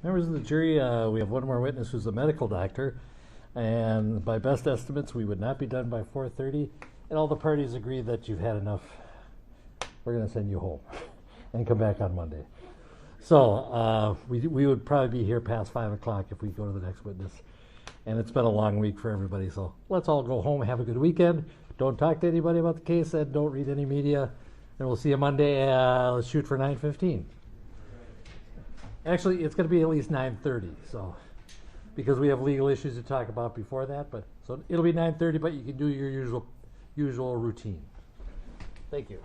Speaker 4: Members of the jury, we have one more witness who's a medical doctor, and by best estimates, we would not be done by 4:30, and all the parties agree that you've had enough. We're going to send you home and come back on Monday. So we would probably be here past 5 o'clock if we go to the next witness. And it's been a long week for everybody, so let's all go home, have a good weekend. Don't talk to anybody about the case, and don't read any media. And we'll see you Monday. Let's shoot for 9:15. Actually, it's going to be at least 9:30, so because we have legal issues to talk about before that. But so it'll be 9:30, but you can do your usual routine. Thank you.